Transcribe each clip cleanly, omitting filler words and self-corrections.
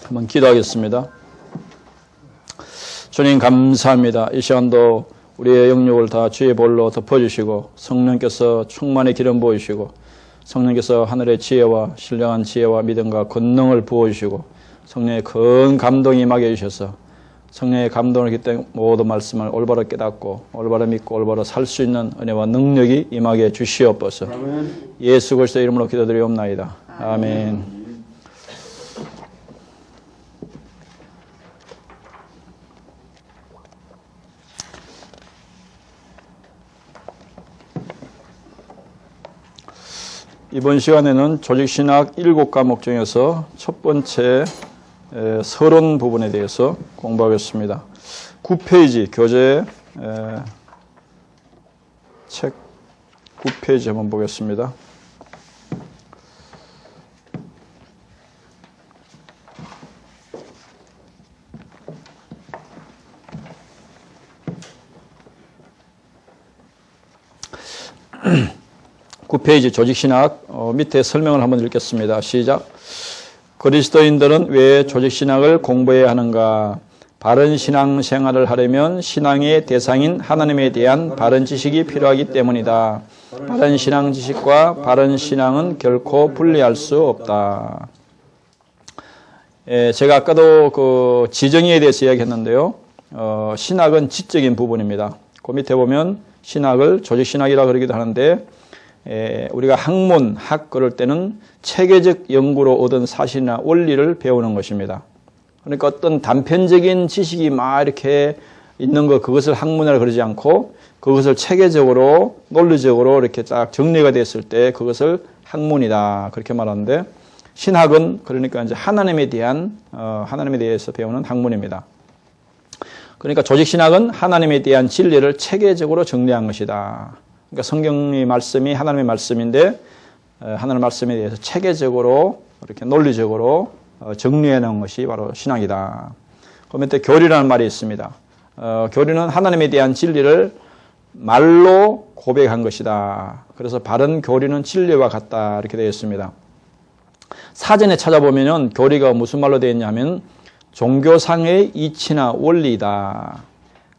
한번 기도하겠습니다. 주님 감사합니다. 이 시간도 우리의 영역을 다 주의 볼로 덮어주시고 성령께서 충만히 기름 부어주시고 성령께서 하늘의 지혜와 신령한 지혜와 믿음과 권능을 부어주시고 성령의 큰 감동이 임하게 해주셔서 성령의 감동을 기때 모든 말씀을 올바로 깨닫고 올바로 믿고 올바로 살 수 있는 은혜와 능력이 임하게 주시옵소서. 예수 그리스도의 이름으로 기도드리옵나이다. 아멘. 이번 시간에는 조직신학 7과목 중에서 첫 번째 서론 부분에 대해서 공부하겠습니다. 9페이지 교재 책 9페이지 한번 보겠습니다. 페이지 조직신학 밑에 설명을 한번 읽겠습니다. 시작. 그리스도인들은 왜 조직신학을 공부해야 하는가? 바른 신앙생활을 하려면 신앙의 대상인 하나님에 대한 바른 지식이 필요하기 때문이다. 바른 신앙 지식과 바른 신앙은 결코 분리할 수 없다. 제가 아까도 그 지정의에 대해서 이야기했는데요. 신학은 지적인 부분입니다. 그 밑에 보면 신학을 조직신학이라 그러기도 하는데 우리가 학문, 그럴 때는 체계적 연구로 얻은 사실이나 원리를 배우는 것입니다. 그러니까 어떤 단편적인 지식이 막 이렇게 있는 것, 그것을 학문이라 그러지 않고 그것을 체계적으로, 논리적으로 이렇게 딱 정리가 됐을 때 그것을 학문이다. 그렇게 말하는데 신학은 그러니까 이제 하나님에 대해서 배우는 학문입니다. 그러니까 조직신학은 하나님에 대한 진리를 체계적으로 정리한 것이다. 그러니까 성경의 말씀이 하나님의 말씀인데 하나님의 말씀에 대해서 체계적으로 이렇게 논리적으로 정리해 놓은 것이 바로 신학이다. 그 밑에 교리라는 말이 있습니다. 교리는 하나님에 대한 진리를 말로 고백한 것이다. 그래서 바른 교리는 진리와 같다. 이렇게 되어 있습니다. 사전에 찾아보면은 교리가 무슨 말로 되어 있냐면 종교상의 이치나 원리이다.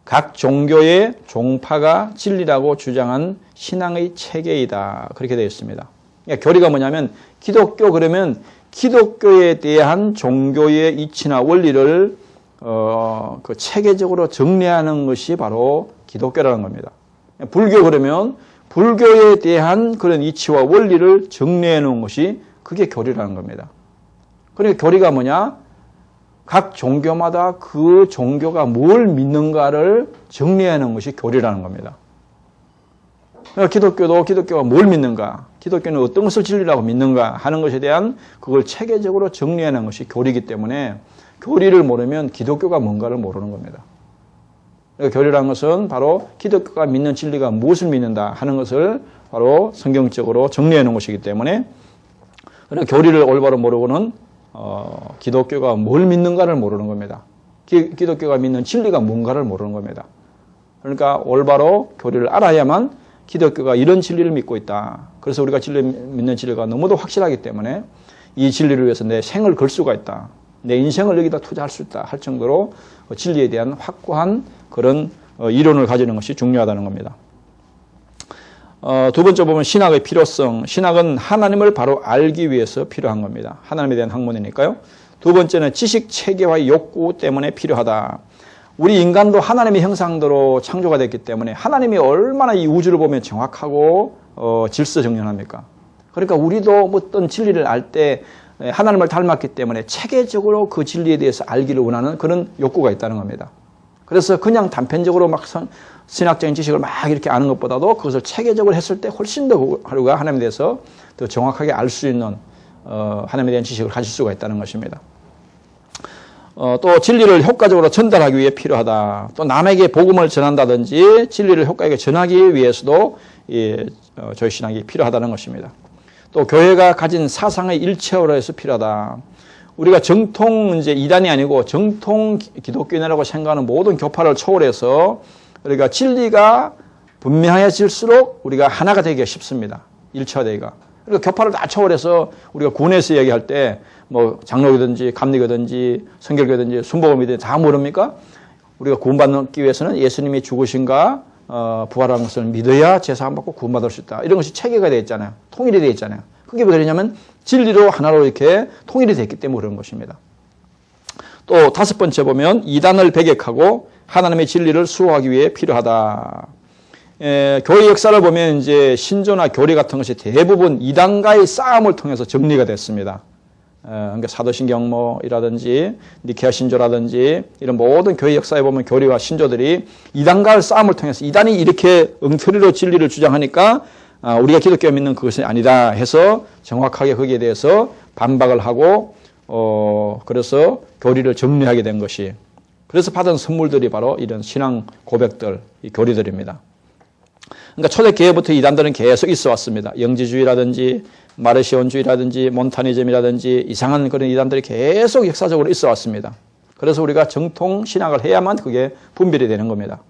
각 종교의 종파가 진리라고 주장한 신앙의 체계이다. 그렇게 되어 있습니다. 그러니까 교리가 뭐냐면 기독교 그러면 기독교에 대한 종교의 이치나 원리를 그 체계적으로 정리하는 것이 바로 기독교라는 겁니다. 불교 그러면 불교에 대한 그런 이치와 원리를 정리해 놓은 것이 그게 교리라는 겁니다. 그러니까 교리가 뭐냐? 각 종교마다 그 종교가 뭘 믿는가를 정리하는 것이 교리라는 겁니다. 그러니까 기독교도 기독교가 뭘 믿는가, 기독교는 어떤 것을 진리라고 믿는가 하는 것에 대한 그걸 체계적으로 정리하는 것이 교리이기 때문에 교리를 모르면 기독교가 뭔가를 모르는 겁니다. 그러니까 교리라는 것은 바로 기독교가 믿는 진리가 무엇을 믿는다 하는 것을 바로 성경적으로 정리해 놓은 것이기 때문에 그러니까 교리를 올바로 모르고는 기독교가 뭘 믿는가를 모르는 겁니다. 기독교가 믿는 진리가 뭔가를 모르는 겁니다. 그러니까 올바로 교리를 알아야만 기독교가 이런 진리를 믿고 있다. 그래서 우리가 믿는 진리가 너무도 확실하기 때문에 이 진리를 위해서 내 생을 걸 수가 있다. 내 인생을 여기다 투자할 수 있다. 할 정도로 진리에 대한 확고한 그런 이론을 가지는 것이 중요하다는 겁니다. 두 번째 보면 신학의 필요성. 신학은 하나님을 바로 알기 위해서 필요한 겁니다. 하나님에 대한 학문이니까요. 두 번째는 지식 체계화의 욕구 때문에 필요하다. 우리 인간도 하나님의 형상대로 창조가 됐기 때문에 하나님이 얼마나 이 우주를 보면 정확하고 질서정연합니까? 그러니까 우리도 어떤 진리를 알 때 하나님을 닮았기 때문에 체계적으로 그 진리에 대해서 알기를 원하는 그런 욕구가 있다는 겁니다. 그래서 그냥 단편적으로 막 신학적인 지식을 막 이렇게 아는 것보다도 그것을 체계적으로 했을 때 훨씬 더 우리가 하나님에 대해서 더 정확하게 알 수 있는 하나님에 대한 지식을 가질 수가 있다는 것입니다. 또 진리를 효과적으로 전달하기 위해 필요하다. 또 남에게 복음을 전한다든지 진리를 효과적으로 전하기 위해서도 저희 신학이 필요하다는 것입니다. 또 교회가 가진 사상의 일체화로 해서 필요하다. 우리가 정통 이제 이단이 아니고 정통 기독교인이라고 생각하는 모든 교파를 초월해서 우리가 진리가 분명해질수록 우리가 하나가 되기가 쉽습니다. 일체화되기가. 그러니까 교파를 다 초월해서 우리가 군에서 얘기할 때 뭐 장로교든지 감리교든지 성결교든지 순복음이든지 다 모릅니까? 우리가 구원받기 위해서는 예수님이 죽으신가 부활한 것을 믿어야 제사함 받고 구원받을 수 있다. 이런 것이 체계가 되어 있잖아요. 통일이 되어 있잖아요. 그게 왜 그러냐면 진리로 하나로 이렇게 통일이 됐기 때문에 그런 것입니다. 또 다섯 번째 보면 이단을 배격하고 하나님의 진리를 수호하기 위해 필요하다. 교회 역사를 보면 이제 신조나 교리 같은 것이 대부분 이단과의 싸움을 통해서 정리가 됐습니다. 그러니까 사도신경이라든지 니케아 신조라든지 이런 모든 교회 역사에 보면 교리와 신조들이 이단과의 싸움을 통해서 이단이 이렇게 엉터리로 진리를 주장하니까 우리가 기독교 믿는 그것이 아니다 해서 정확하게 거기에 대해서 반박을 하고 그래서 교리를 정리하게 된 것이 그래서 받은 선물들이 바로 이런 신앙 고백들, 이 교리들입니다. 그러니까 초대교회부터 이단들은 계속 있어 왔습니다. 영지주의라든지 마르시온주의라든지 몬타니즘이라든지 이상한 그런 이단들이 계속 역사적으로 있어 왔습니다. 그래서 우리가 정통 신학을 해야만 그게 분별이 되는 겁니다.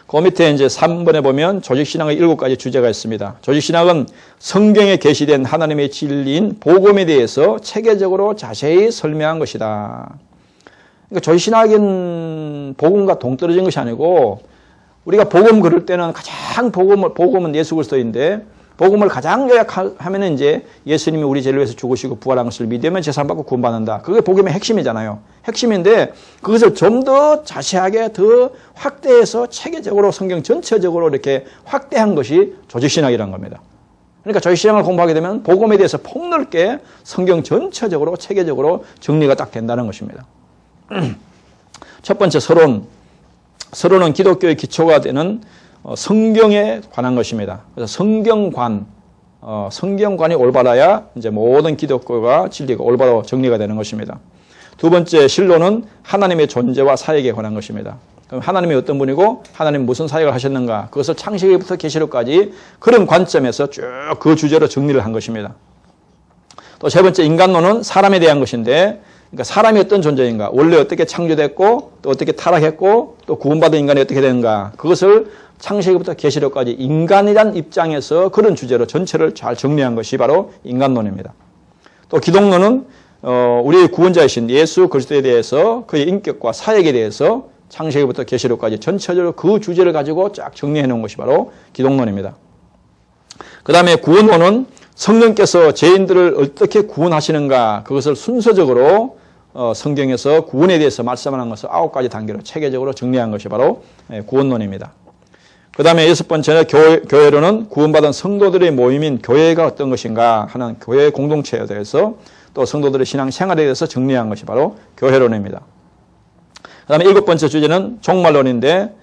그 밑에 이제 3번에 보면 조직신학의 7가지 주제가 있습니다. 조직신학은 성경에 게시된 하나님의 진리인 복음에 대해서 체계적으로 자세히 설명한 것이다. 그러니까 조직신학은 복음과 동떨어진 것이 아니고 우리가 복음 그럴 때는 가장 복음은 예수 그리스도인데 복음을 가장 요약하면은 이제 예수님이 우리 죄를 위해서 죽으시고 부활한 것을 믿으면 제사 받고 구원받는다. 그게 복음의 핵심이잖아요. 핵심인데 그것을 좀 더 자세하게 더 확대해서 체계적으로 성경 전체적으로 이렇게 확대한 것이 조직신학이라는 겁니다. 그러니까 조직신학을 공부하게 되면 복음에 대해서 폭넓게 성경 전체적으로 체계적으로 정리가 딱 된다는 것입니다. 첫 번째 서론은 기독교의 기초가 되는 성경에 관한 것입니다. 그래서 성경관이 올바라야 이제 모든 기독교가 진리가 올바로 정리가 되는 것입니다. 두 번째 실론은 하나님의 존재와 사역에 관한 것입니다. 그럼 하나님이 어떤 분이고 하나님이 무슨 사역을 하셨는가 그것을 창세기부터 계시록까지 그런 관점에서 쭉 그 주제로 정리를 한 것입니다. 또 세 번째 인간론은 사람에 대한 것인데 그러니까 사람이 어떤 존재인가 원래 어떻게 창조됐고 또 어떻게 타락했고 또 구원받은 인간이 어떻게 되는가 그것을 창세기부터 계시록까지 인간이란 입장에서 그런 주제로 전체를 잘 정리한 것이 바로 인간론입니다. 또 기독론은 우리의 구원자이신 예수 그리스도에 대해서 그의 인격과 사역에 대해서 창세기부터 계시록까지 전체적으로 그 주제를 가지고 쫙 정리해 놓은 것이 바로 기독론입니다. 그 다음에 구원론은 성령께서 죄인들을 어떻게 구원하시는가 그것을 순서적으로 성경에서 구원에 대해서 말씀하는 것을 9가지 단계로 체계적으로 정리한 것이 바로 구원론입니다. 그 다음에 여섯 번째는 교회론은 구원받은 성도들의 모임인 교회가 어떤 것인가 하는 교회 공동체에 대해서 또 성도들의 신앙생활에 대해서 정리한 것이 바로 교회론입니다. 그 다음에 일곱 번째 주제는 종말론인데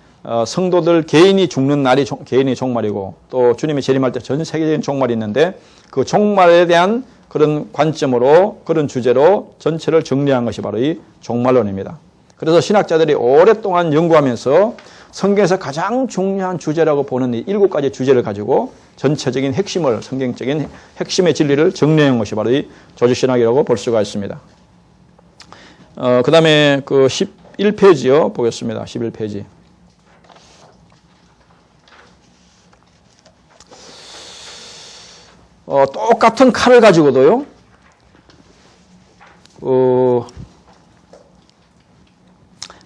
성도들 개인이 죽는 날이 개인의 종말이고 또 주님이 재림할 때 전 세계적인 종말이 있는데 그 종말에 대한 그런 관점으로 그런 주제로 전체를 정리한 것이 바로 이 종말론입니다. 그래서 신학자들이 오랫동안 연구하면서 성경에서 가장 중요한 주제라고 보는 이 7가지 주제를 가지고 전체적인 핵심을 성경적인 핵심의 진리를 정리한 것이 바로 이 조직신학이라고 볼 수가 있습니다. 그 다음에 그 11페이지요 보겠습니다. 11페이지. 똑같은 칼을 가지고도요,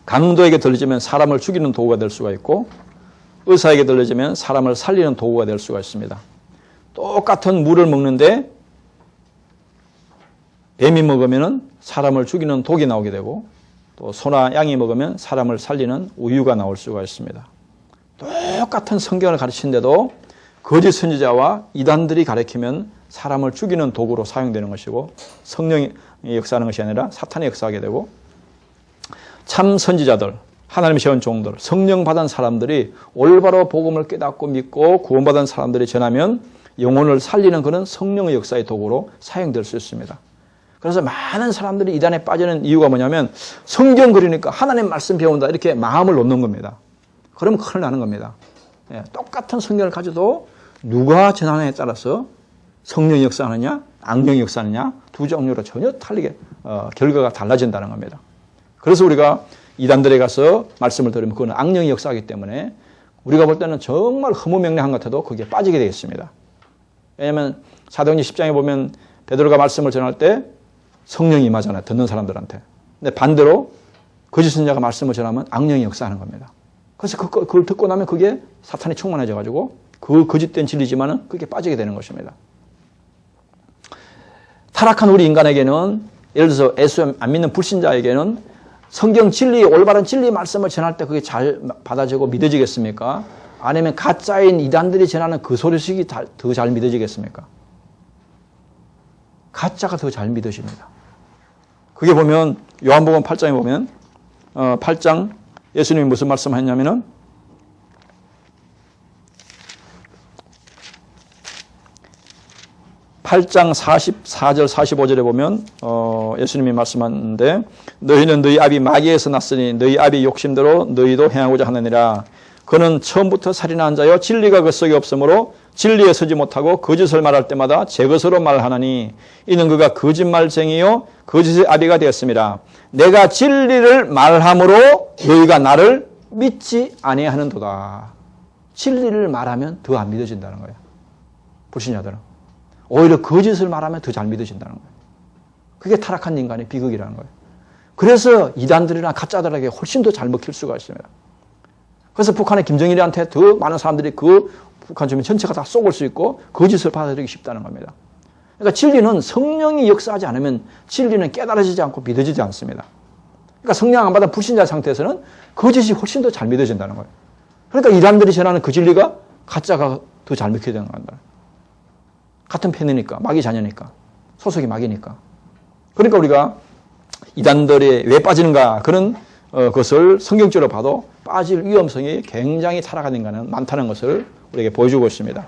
강도에게 들려지면 사람을 죽이는 도구가 될 수가 있고, 의사에게 들려지면 사람을 살리는 도구가 될 수가 있습니다. 똑같은 물을 먹는데, 뱀이 먹으면 사람을 죽이는 독이 나오게 되고, 또 소나 양이 먹으면 사람을 살리는 우유가 나올 수가 있습니다. 똑같은 성경을 가르치는데도 거짓 선지자와 이단들이 가르치면 사람을 죽이는 도구로 사용되는 것이고 성령이 역사하는 것이 아니라 사탄이 역사하게 되고 참 선지자들, 하나님이 세운 종들, 성령 받은 사람들이 올바로 복음을 깨닫고 믿고 구원받은 사람들이 전하면 영혼을 살리는 그런 성령의 역사의 도구로 사용될 수 있습니다. 그래서 많은 사람들이 이단에 빠지는 이유가 뭐냐면 성경 그리니까 하나님 말씀 배운다 이렇게 마음을 놓는 겁니다. 그러면 큰일 나는 겁니다. 똑같은 성경을 가져도 누가 전하느냐에 따라서 성령이 역사하느냐 악령이 역사하느냐 두 종류로 전혀 틀리게 결과가 달라진다는 겁니다. 그래서 우리가 이단들에 가서 말씀을 들으면 그건 악령이 역사하기 때문에 우리가 볼 때는 정말 허무맹랑한 것 같아도 거기에 빠지게 되겠습니다. 왜냐하면 사도행전 10장에 보면 베드로가 말씀을 전할 때 성령이 임하잖아요. 듣는 사람들한테. 근데 반대로 거짓 선자가 말씀을 전하면 악령이 역사하는 겁니다. 그래서 그걸 듣고 나면 그게 사탄이 충만해져가지고 그 거짓된 진리지만은 그게 빠지게 되는 것입니다. 타락한 우리 인간에게는 예를 들어서 예수 안 믿는 불신자에게는 성경 진리, 올바른 진리 말씀을 전할 때 그게 잘 받아지고 믿어지겠습니까? 아니면 가짜인 이단들이 전하는 그 소리식이 더 잘 믿어지겠습니까? 가짜가 더 잘 믿어집니다. 그게 보면 요한복음 8장에 보면 8장 예수님이 무슨 말씀하셨냐면은 8장 44절 45절에 보면 예수님이 말씀하는데 너희는 너희 아비 마귀에서 났으니 너희 아비 욕심대로 너희도 행하고자 하느니라. 그는 처음부터 살인한 자요 진리가 그 속에 없으므로 진리에 서지 못하고 거짓을 말할 때마다 제 것으로 말하나니 이는 그가 거짓말쟁이요 거짓의 아비가 되었습니다. 내가 진리를 말함으로 너희가 나를 믿지 아니하는도다. 진리를 말하면 더 안 믿어진다는 거예요. 불신자들은. 오히려 거짓을 말하면 더 잘 믿어진다는 거예요. 그게 타락한 인간의 비극이라는 거예요. 그래서 이단들이나 가짜들에게 훨씬 더 잘 먹힐 수가 있습니다. 그래서 북한의 김정일한테 더 많은 사람들이 그 북한 주민 전체가 다 쏘을 수 있고 거짓을 받아들이기 쉽다는 겁니다. 그러니까 진리는 성령이 역사하지 않으면 진리는 깨달아지지 않고 믿어지지 않습니다. 그러니까 성령 안 받은 불신자 상태에서는 거짓이 훨씬 더 잘 믿어진다는 거예요. 그러니까 이단들이 전하는 그 진리가 가짜가 더 잘 믿게 되는 겁니다. 같은 팬이니까, 마귀 자녀니까, 소속이 마귀니까. 그러니까 우리가 이단들이 왜 빠지는가 그런 것을 성경적으로 봐도 빠질 위험성이 굉장히 타락한 인간은 많다는 것을 우리에게 보여주고 있습니다.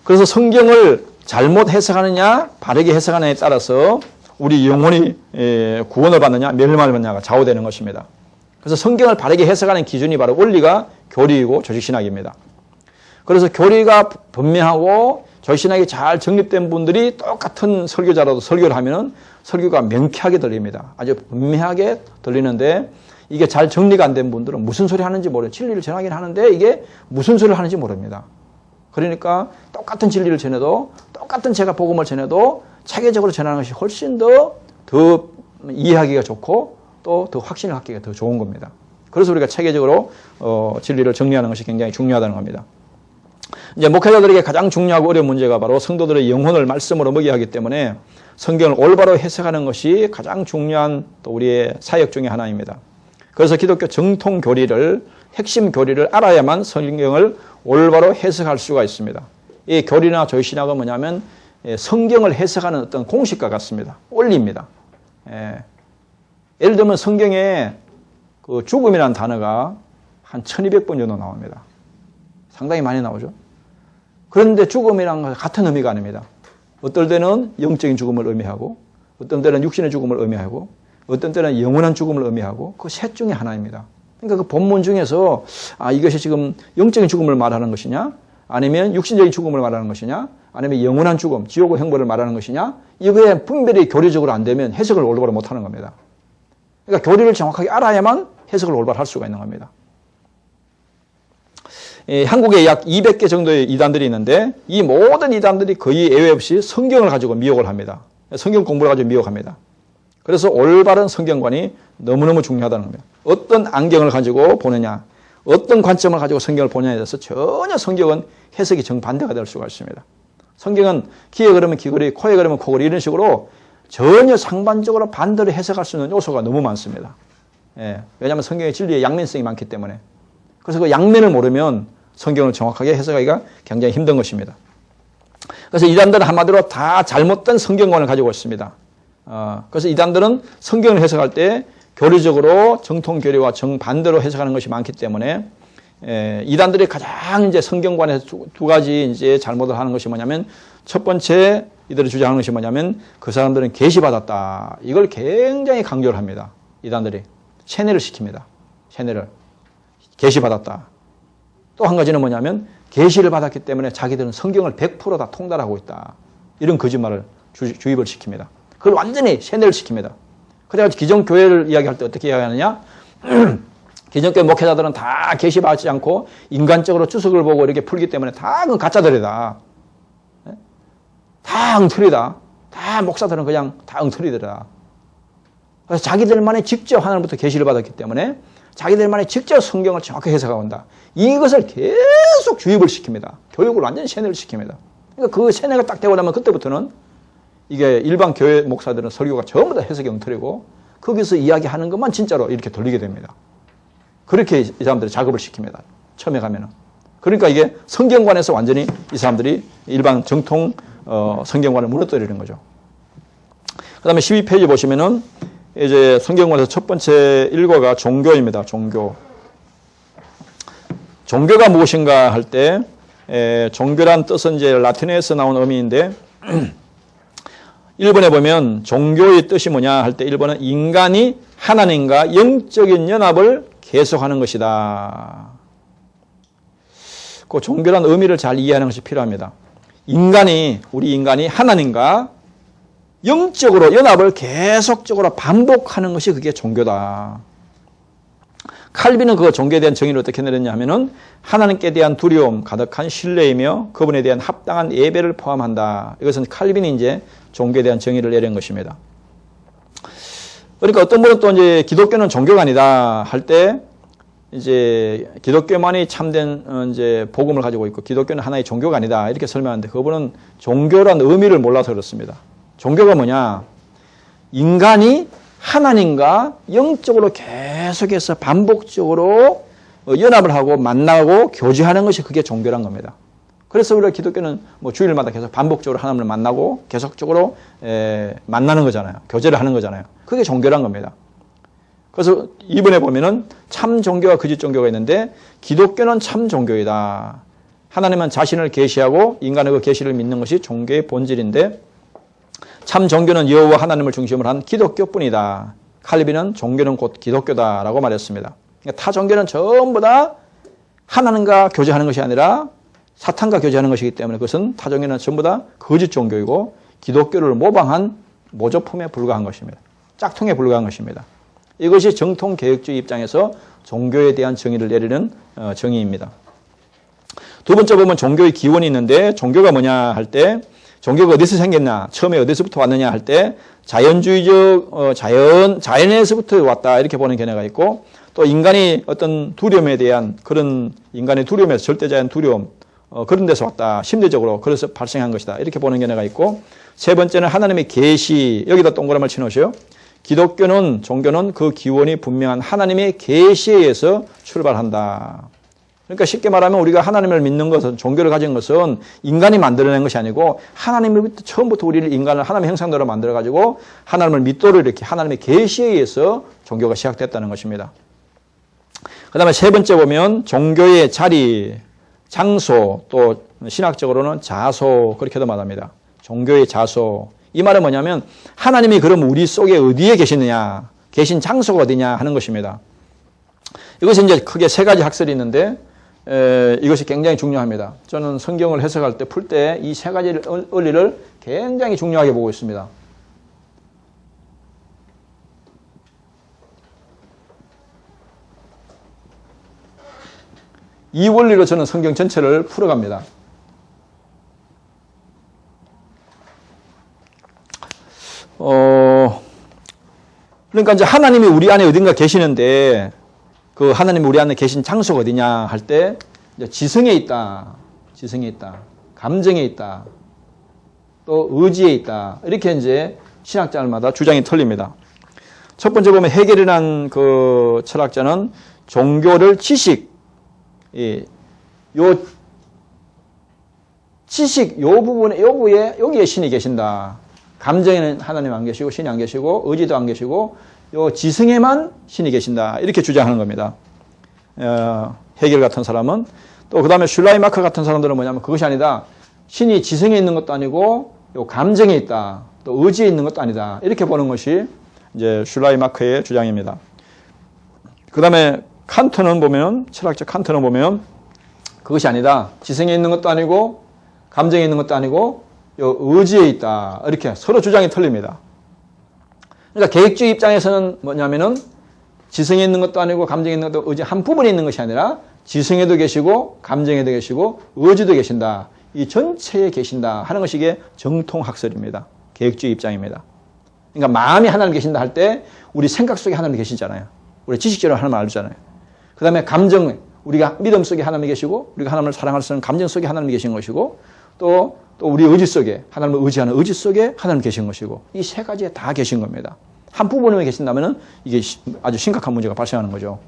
그래서 성경을 잘못 해석하느냐 바르게 해석하느냐에 따라서 우리 영혼이 구원을 받느냐 멸망을 받느냐가 좌우되는 것입니다. 그래서 성경을 바르게 해석하는 기준이 바로 원리가 교리이고 조직신학입니다. 그래서 교리가 분명하고 조직신학이 잘 정립된 분들이 똑같은 설교자라도 설교를 하면 설교가 명쾌하게 들립니다. 아주 분명하게 들리는데 이게 잘 정리가 안 된 분들은 무슨 소리 하는지 모르요. 진리를 전하긴 하는데 이게 무슨 소리를 하는지 모릅니다. 그러니까 똑같은 진리를 전해도 똑같은 제가 복음을 전해도 체계적으로 전하는 것이 훨씬 더 이해하기가 좋고 또 더 확신을 갖기가 더 좋은 겁니다. 그래서 우리가 체계적으로 진리를 정리하는 것이 굉장히 중요하다는 겁니다. 이제 목회자들에게 가장 중요하고 어려운 문제가 바로 성도들의 영혼을 말씀으로 먹여야 하기 때문에 성경을 올바로 해석하는 것이 가장 중요한 또 우리의 사역 중에 하나입니다. 그래서 기독교 정통 교리를 핵심 교리를 알아야만 성경을 올바로 해석할 수가 있습니다. 이 교리나 조직신학은 뭐냐면 성경을 해석하는 어떤 공식과 같습니다. 원리입니다. 예를 들면 성경에 그 죽음이라는 단어가 한 1200번 정도 나옵니다. 상당히 많이 나오죠. 그런데 죽음이란 건 같은 의미가 아닙니다. 어떨 때는 영적인 죽음을 의미하고 어떤 때는 육신의 죽음을 의미하고 어떤 때는 영원한 죽음을 의미하고 그 셋 중에 하나입니다. 그러니까 그 본문 중에서 이것이 지금 영적인 죽음을 말하는 것이냐 아니면 육신적인 죽음을 말하는 것이냐 아니면 영원한 죽음, 지옥의 형벌을 말하는 것이냐 이거에 분별이 교리적으로 안 되면 해석을 올바로 못하는 겁니다. 그러니까 교리를 정확하게 알아야만 해석을 올바로 할 수가 있는 겁니다. 한국에 약 200개 정도의 이단들이 있는데 이 모든 이단들이 거의 예외 없이 성경을 가지고 미혹을 합니다. 성경 공부를 가지고 미혹합니다. 그래서 올바른 성경관이 너무너무 중요하다는 겁니다. 어떤 안경을 가지고 보느냐, 어떤 관점을 가지고 성경을 보느냐에 대해서 전혀 성경은 해석이 정반대가 될 수가 있습니다. 성경은 귀에 그러면 귀걸이, 코에 그러면 코걸이 이런 식으로 전혀 상반적으로 반대로 해석할 수 있는 요소가 너무 많습니다. 왜냐하면 성경의 진리에 양면성이 많기 때문에. 그래서 그 양면을 모르면 성경을 정확하게 해석하기가 굉장히 힘든 것입니다. 그래서 이단들은 한마디로 다 잘못된 성경관을 가지고 있습니다. 그래서 이단들은 성경을 해석할 때 교리적으로 정통 교리와 정반대로 해석하는 것이 많기 때문에 이단들이 가장 이제 성경관에서 두 가지 이제 잘못을 하는 것이 뭐냐면 첫 번째 이들이 주장하는 것이 뭐냐면 그 사람들은 계시받았다. 이걸 굉장히 강조를 합니다. 이단들이 세뇌를 시킵니다. 세뇌를 계시받았다. 또 한 가지는 뭐냐면 계시를 받았기 때문에 자기들은 성경을 100% 다 통달하고 있다. 이런 거짓말을 주입을 시킵니다. 그걸 완전히 세뇌를 시킵니다. 그래가지고 기존 교회를 이야기할 때 어떻게 이야기하느냐? 기존교회 목회자들은 다 계시받지 않고 인간적으로 주석을 보고 이렇게 풀기 때문에 다 그건 가짜들이다. 다 엉터리다. 다 목사들은 그냥 다 엉터리들이다. 그래서 자기들만이 직접 하나님부터 계시를 받았기 때문에 자기들만이 직접 성경을 정확하게 해석하고 온다. 이것을 계속 주입을 시킵니다. 교육을 완전히 세뇌를 시킵니다. 그러니까 그 세뇌가 딱 되고 나면 그때부터는 이게 일반 교회 목사들은 설교가 전부 다 해석이 엉터리고 거기서 이야기하는 것만 진짜로 이렇게 들리게 됩니다. 그렇게 이 사람들이 작업을 시킵니다. 처음에 가면은. 그러니까 이게 성경관에서 완전히 이 사람들이 일반 정통 성경관을 무너뜨리는 거죠. 그 다음에 12페이지 보시면은 이제 성경관에서 첫 번째 일과가 종교입니다. 종교. 종교가 무엇인가 할 때, 종교란 뜻은 이제 라틴어에서 나온 의미인데, 1번에 보면 종교의 뜻이 뭐냐 할 때 1번은 인간이 하나님과 영적인 연합을 계속하는 것이다. 그 종교란 의미를 잘 이해하는 것이 필요합니다. 우리 인간이 하나님과 영적으로 연합을 계속적으로 반복하는 것이 그게 종교다. 칼빈은 그 종교에 대한 정의를 어떻게 내렸냐면은 하나님께 대한 두려움, 가득한 신뢰이며 그분에 대한 합당한 예배를 포함한다. 이것은 칼빈이 이제 종교에 대한 정의를 내린 것입니다. 그러니까 어떤 분은 또 이제 기독교는 종교가 아니다 할 때 이제 기독교만이 참된 이제 복음을 가지고 있고 기독교는 하나의 종교가 아니다 이렇게 설명하는데 그분은 종교란 의미를 몰라서 그렇습니다. 종교가 뭐냐? 인간이 하나님과 영적으로 계속해서 반복적으로 연합을 하고 만나고 교제하는 것이 그게 종교란 겁니다. 그래서 우리가 기독교는 뭐 주일마다 계속 반복적으로 하나님을 만나고 계속적으로 만나는 거잖아요. 교제를 하는 거잖아요. 그게 종교란 겁니다. 그래서 이번에 보면은 참 종교와 거짓 종교가 있는데 기독교는 참 종교이다. 하나님은 자신을 계시하고 인간의 그 계시를 믿는 것이 종교의 본질인데 참 종교는 여호와 하나님을 중심으로 한 기독교뿐이다. 칼빈은 종교는 곧 기독교다라고 말했습니다. 그러니까 타 종교는 전부 다 하나님과 교제하는 것이 아니라 사탄과 교제하는 것이기 때문에 그것은 타 종교는 전부 다 거짓 종교이고 기독교를 모방한 모조품에 불과한 것입니다. 짝퉁에 불과한 것입니다. 이것이 정통 개혁주의 입장에서 종교에 대한 정의를 내리는 정의입니다. 두 번째 보면 종교의 기원이 있는데 종교가 뭐냐 할 때 종교가 어디서 생겼나 처음에 어디서부터 왔느냐 할 때 자연주의적 자연에서부터 왔다 이렇게 보는 견해가 있고 또 인간이 어떤 두려움에 대한 그런 인간의 두려움에서 절대자연 두려움 그런 데서 왔다 심리적으로 그래서 발생한 것이다 이렇게 보는 견해가 있고 세 번째는 하나님의 계시 여기다 동그라미를 쳐놓으세요. 기독교는 종교는 그 기원이 분명한 하나님의 계시에 의해서 출발한다. 그러니까 쉽게 말하면 우리가 하나님을 믿는 것은 종교를 가진 것은 인간이 만들어낸 것이 아니고 하나님이 처음부터 우리를 인간을 하나님의 형상대로 만들어가지고 하나님을 믿도록 이렇게 하나님의 계시에 의해서 종교가 시작됐다는 것입니다. 그 다음에 세 번째 보면 종교의 자리, 장소 또 신학적으로는 자소 그렇게도 말합니다. 종교의 자소. 이 말은 뭐냐면 하나님이 그럼 우리 속에 어디에 계시느냐 계신 장소가 어디냐 하는 것입니다. 이것이 이제 크게 세 가지 학설이 있는데 이것이 굉장히 중요합니다. 저는 성경을 해석할 때 풀 때 이 세 가지 원리를 굉장히 중요하게 보고 있습니다. 이 원리로 저는 성경 전체를 풀어갑니다. 그러니까 이제 하나님이 우리 안에 어딘가 계시는데 그 하나님이 우리 안에 계신 장소가 어디냐 할 때 지성에 있다. 지성에 있다. 감정에 있다. 또 의지에 있다. 이렇게 이제 신학자들마다 주장이 틀립니다. 첫 번째 보면 헤겔이라는 그 철학자는 종교를 지식 요 부분에 여기에 신이 계신다. 감정에는 하나님 안 계시고 신이 안 계시고 의지도 안 계시고 요 지성에만 신이 계신다. 이렇게 주장하는 겁니다. 헤겔 같은 사람은 또 그 다음에 슐라이마커 같은 사람들은 뭐냐면 그것이 아니다. 신이 지성에 있는 것도 아니고 요 감정에 있다. 또 의지에 있는 것도 아니다. 이렇게 보는 것이 이제 슐라이마커의 주장입니다. 그 다음에 칸트는 보면 철학자 칸트는 보면 그것이 아니다. 지성에 있는 것도 아니고 감정에 있는 것도 아니고 요 의지에 있다. 이렇게 서로 주장이 틀립니다. 그러니까 계획주의 입장에서는 뭐냐면은 지성에 있는 것도 아니고 감정에 있는 것도 의지 한 부분에 있는 것이 아니라 지성에도 계시고 감정에도 계시고 의지도 계신다. 이 전체에 계신다 하는 것이 이게 정통학설입니다. 계획주의 입장입니다. 그러니까 마음이 하나님 계신다 할 때 우리 생각 속에 하나님 계시잖아요. 우리 지식적으로 하나님 알잖아요. 그 다음에 감정, 우리가 믿음 속에 하나님이 계시고 우리가 하나님을 사랑할 수 있는 감정 속에 하나님이 계신 것이고 또 우리 의지 속에 하나님을 의지하는 의지 속에 하나님 계신 것이고 이 세 가지에 다 계신 겁니다. 한 부분에 계신다면 이게 아주 심각한 문제가 발생하는 거죠.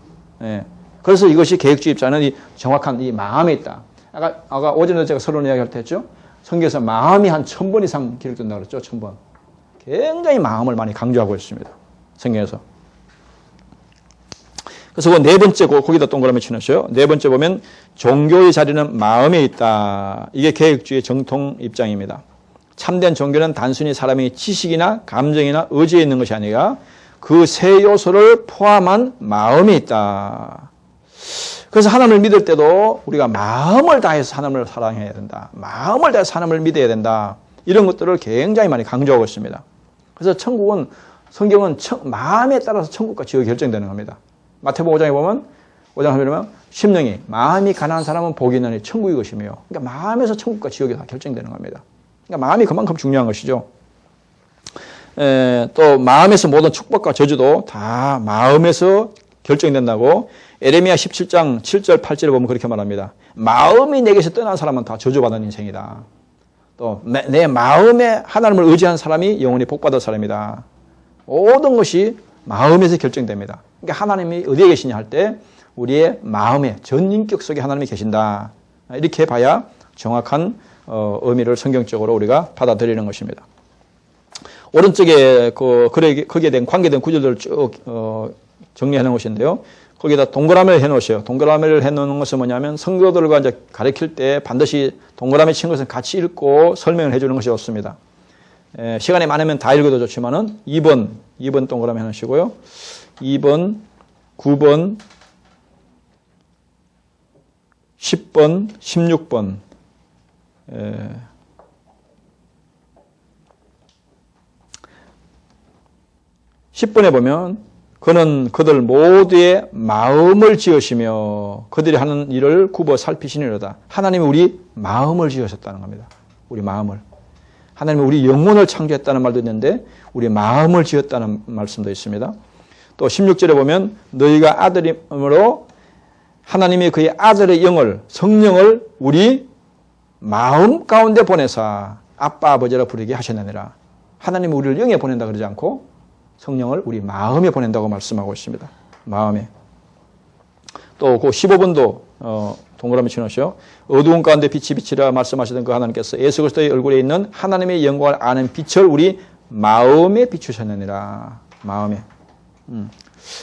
예. 그래서 이것이 계획주의 입장은 이 정확한 이 마음에 있다. 아까 오전에 제가 서론 이야기할 때 했죠. 성경에서 마음이 한 1000번 이상 기록된다고 그랬죠. 1000번. 굉장히 마음을 많이 강조하고 있습니다. 성경에서. 그래서 그 네 번째, 거기다 동그라미 치놓으세요. 네 번째 보면 종교의 자리는 마음에 있다. 이게 계획주의 정통 입장입니다. 참된 종교는 단순히 사람의 지식이나 감정이나 의지에 있는 것이 아니라 그 세 요소를 포함한 마음에 있다. 그래서 하나님을 믿을 때도 우리가 마음을 다해서 하나님을 사랑해야 된다. 마음을 다해서 하나님을 믿어야 된다. 이런 것들을 굉장히 많이 강조하고 있습니다. 그래서 성경은 마음에 따라서 천국과 지옥이 결정되는 겁니다. 마태복음 5장에 보면 5장 보면 심령이 마음이 가난한 사람은 복이 있나니 천국이 것이며 그러니까 마음에서 천국과 지옥이 다 결정되는 겁니다. 그러니까 마음이 그만큼 중요한 것이죠. 또 마음에서 모든 축복과 저주도 다 마음에서 결정된다고 에레미야 17장 7절 8절에 보면 그렇게 말합니다. 마음이 내게서 떠난 사람은 다 저주받은 인생이다. 또 내 마음에 하나님을 의지한 사람이 영원히 복받을 사람이다. 모든 것이 마음에서 결정됩니다. 그러니까 하나님이 어디에 계시냐 할 때 우리의 마음의 전인격 속에 하나님이 계신다. 이렇게 봐야 정확한 의미를 성경적으로 우리가 받아들이는 것입니다. 오른쪽에 거기에 대한 관계된 구절들을 쭉 정리해 놓은 것인데요. 거기다 동그라미를 해 놓으세요. 동그라미를 해 놓는 것은 뭐냐면 성도들과 이제 가르칠 때 반드시 동그라미 친 것은 같이 읽고 설명을 해 주는 것이 좋습니다. 시간이 많으면 다 읽어도 좋지만은 2번 동그라미 해 놓으시고요. 2번, 9번, 10번, 16번. 10번에 보면 그는 그들 모두의 마음을 지으시며 그들이 하는 일을 굽어 살피시니로다. 하나님이 우리 마음을 지으셨다는 겁니다. 우리 마음을. 하나님이 우리 영혼을 창조했다는 말도 있는데 우리 마음을 지었다는 말씀도 있습니다. 또 16절에 보면 너희가 아들임으로 하나님이 그의 아들의 영을 성령을 우리 마음 가운데 보내사 아빠 아버지라 부르게 하셨느니라. 하나님이 우리를 영에 보낸다 그러지 않고 성령을 우리 마음에 보낸다고 말씀하고 있습니다. 마음에. 또 그 15번도 동그라미 치놓으시오. 어두운 가운데 빛이 비치라 말씀하시던 그 하나님께서 예수 그리스도의 얼굴에 있는 하나님의 영광을 아는 빛을 우리 마음에 비추셨느니라. 마음에.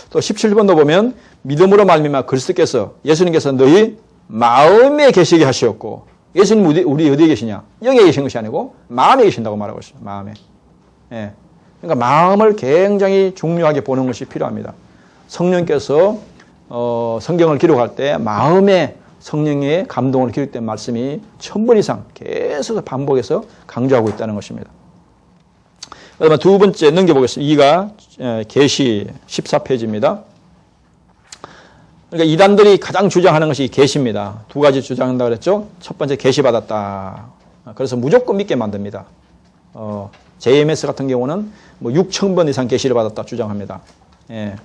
또 17번도 보면 믿음으로 말미암아 그리스도께서 예수님께서 너희 마음에 계시게 하시었고 예수님 우리 어디에 계시냐? 영에 계신 것이 아니고 마음에 계신다고 말하고 있어요. 마음에. 예. 그러니까 마음을 굉장히 중요하게 보는 것이 필요합니다. 성령께서 성경을 기록할 때 마음에 성령의 감동으로 기록된 말씀이 1000번 이상 계속 반복해서 강조하고 있다는 것입니다. 그다음에 두 번째 넘겨보겠습니다. 2가 계시 14페이지입니다. 그러니까 이단들이 가장 주장하는 것이 계시입니다. 두 가지 주장한다고 그랬죠. 첫 번째 계시 받았다. 그래서 무조건 믿게 만듭니다. JMS 같은 경우는 뭐 6000번 이상 계시를 받았다 주장합니다. 예.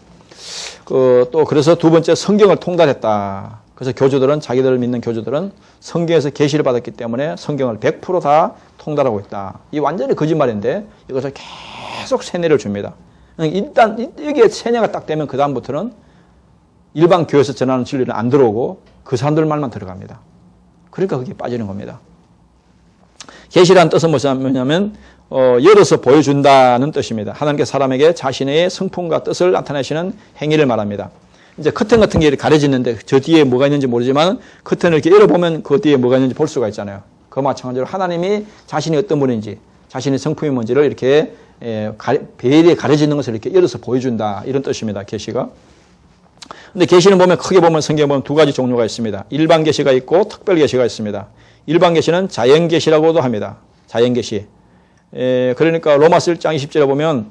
또 그래서 두 번째 성경을 통달했다. 그래서 교주들은 자기들을 믿는 교주들은 성경에서 계시를 받았기 때문에 성경을 100% 다 통달하고 있다. 이 완전히 거짓말인데 이것을 계속 세뇌를 줍니다. 일단 여기에 세뇌가 딱 되면 그 다음부터는 일반 교회에서 전하는 진리는 안 들어오고 그 사람들 말만 들어갑니다. 그러니까 거기에 빠지는 겁니다. 계시라는 뜻은 뭐냐면 열어서 보여준다는 뜻입니다. 하나님께서 사람에게 자신의 성품과 뜻을 나타내시는 행위를 말합니다. 이제 커튼 같은 게 가려지는데 저 뒤에 뭐가 있는지 모르지만 커튼을 이렇게 열어보면 그 뒤에 뭐가 있는지 볼 수가 있잖아요. 그 마찬가지로 하나님이 자신이 어떤 분인지 자신의 성품이 뭔지를 이렇게 베일에 가려지는 것을 이렇게 열어서 보여준다 이런 뜻입니다. 계시가. 근데 계시는 보면 크게 보면 성경에 보면 두 가지 종류가 있습니다. 일반 계시가 있고 특별 계시가 있습니다. 일반 계시는 자연 계시라고도 합니다. 자연 계시. 그러니까 로마서 1장 20절에 보면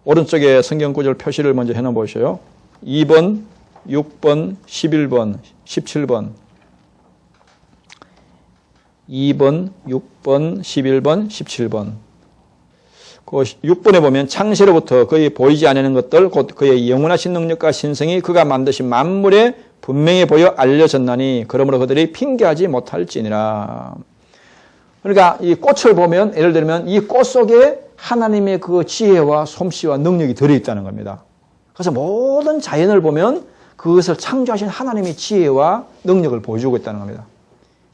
오른쪽에 성경 구절 표시를 먼저 해놓은 보셔요. 2번, 6번, 11번, 17번. 2번, 6번, 11번, 17번. 그 6번에 보면 창세로부터 그의 보이지 않는 것들 곧 그의 영원하신 능력과 신성이 그가 만드신 만물에 분명히 보여 알려졌나니 그러므로 그들이 핑계하지 못할지니라. 그러니까 이 꽃을 보면 예를 들면 이 꽃 속에 하나님의 그 지혜와 솜씨와 능력이 들어있다는 겁니다. 그래서 모든 자연을 보면 그것을 창조하신 하나님의 지혜와 능력을 보여주고 있다는 겁니다.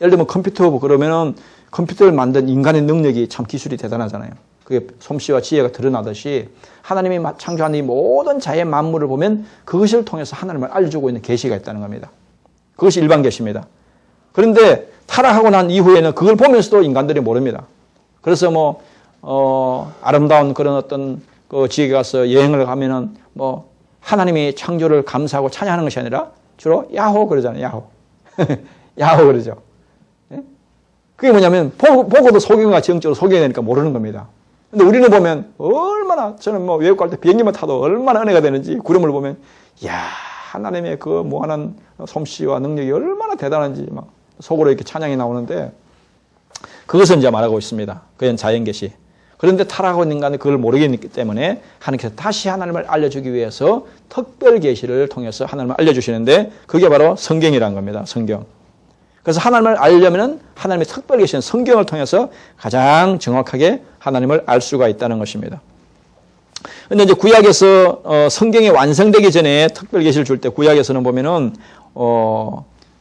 예를 들면 컴퓨터 그러면은 컴퓨터를 만든 인간의 능력이 참 기술이 대단하잖아요. 그게 솜씨와 지혜가 드러나듯이 하나님이 창조한 이 모든 자연 만물을 보면 그것을 통해서 하나님을 알려주고 있는 계시가 있다는 겁니다. 그것이 일반 계시입니다. 그런데 타락하고 난 이후에는 그걸 보면서도 인간들이 모릅니다. 그래서 아름다운 그런 어떤 그 지역에 가서 여행을 가면은 하나님이 창조를 감사하고 찬양하는 것이 아니라 주로 야호 그러잖아요. 야호. 야호 그러죠. 그게 뭐냐면 보고도 소경과 정적으로 소경이 되니까 모르는 겁니다. 근데 우리는 보면 얼마나 저는 외국 갈 때 비행기만 타도 얼마나 은혜가 되는지 구름을 보면 야 하나님의 그 무한한 솜씨와 능력이 얼마나 대단한지 막 속으로 이렇게 찬양이 나오는데 그것은 이제 말하고 있습니다. 그건 자연계시. 그런데 타락하고 있는 인간은 그걸 모르기 때문에 하나님께서 다시 하나님을 알려주기 위해서 특별계시를 통해서 하나님을 알려주시는데 그게 바로 성경이라는 겁니다. 성경. 그래서 하나님을 알려면 하나님의 특별 계시는 성경을 통해서 가장 정확하게 하나님을 알 수가 있다는 것입니다. 그런데 이제 구약에서 성경이 완성되기 전에 특별 계시를 줄 때 구약에서는 보면은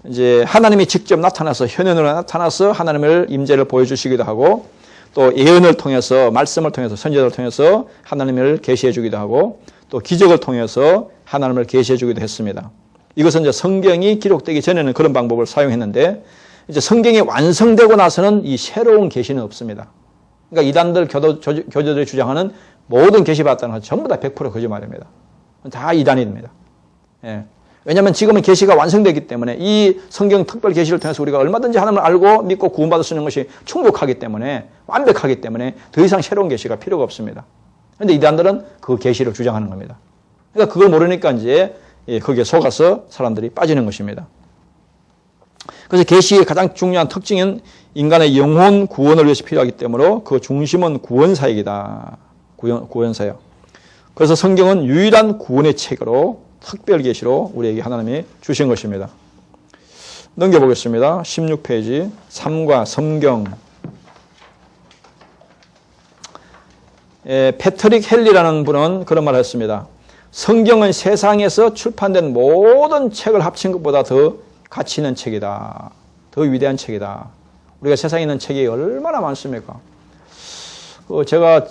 이제 하나님이 직접 나타나서 현현으로 나타나서 하나님을 임재를 보여주시기도 하고 또 예언을 통해서 말씀을 통해서 선지자를 통해서 하나님을 계시해 주기도 하고 또 기적을 통해서 하나님을 계시해 주기도 했습니다. 이것은 이제 성경이 기록되기 전에는 그런 방법을 사용했는데 이제 성경이 완성되고 나서는 이 새로운 계시는 없습니다. 그러니까 이단들 교조들이 주장하는 모든 계시 받았다는 건 전부 다 100% 거짓말입니다. 다 이단입니다. 예. 왜냐하면 지금은 계시가 완성되기 때문에 이 성경 특별 계시를 통해서 우리가 얼마든지 하나님을 알고 믿고 구원받을 수 있는 것이 충분하기 때문에 완벽하기 때문에 더 이상 새로운 계시가 필요가 없습니다. 그런데 이단들은 그 계시를 주장하는 겁니다. 그러니까 그걸 모르니까 이제 거기에 속아서 사람들이 빠지는 것입니다. 그래서 계시의 가장 중요한 특징은 인간의 영혼 구원을 위해서 필요하기 때문에 그 중심은 구원사역이다. 구원사역. 그래서 성경은 유일한 구원의 책으로 특별 계시로 우리에게 하나님이 주신 것입니다. 넘겨보겠습니다. 16페이지 3과 성경. 패트릭 헨리라는 분은 그런 말을 했습니다. 성경은 세상에서 출판된 모든 책을 합친 것보다 더 가치 있는 책이다. 더 위대한 책이다. 우리가 세상에 있는 책이 얼마나 많습니까? 제가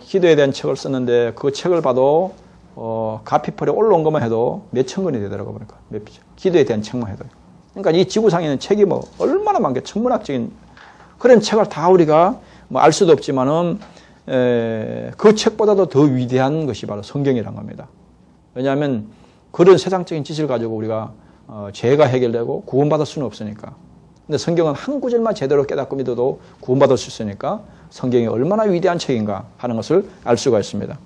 기도에 대한 책을 썼는데 그 책을 봐도 가피풀에 올라온 것만 해도 몇천 권이 되더라고요. 그러니까 기도에 대한 책만 해도. 그러니까 이 지구상에 있는 책이 얼마나 많게 천문학적인 그런 책을 다 우리가 알 수도 없지만은 그 책보다도 더 위대한 것이 바로 성경이란 겁니다. 왜냐하면 그런 세상적인 지식을 가지고 우리가 죄가 해결되고 구원받을 수는 없으니까. 근데 성경은 한 구절만 제대로 깨닫고 믿어도 구원받을 수 있으니까 성경이 얼마나 위대한 책인가 하는 것을 알 수가 있습니다.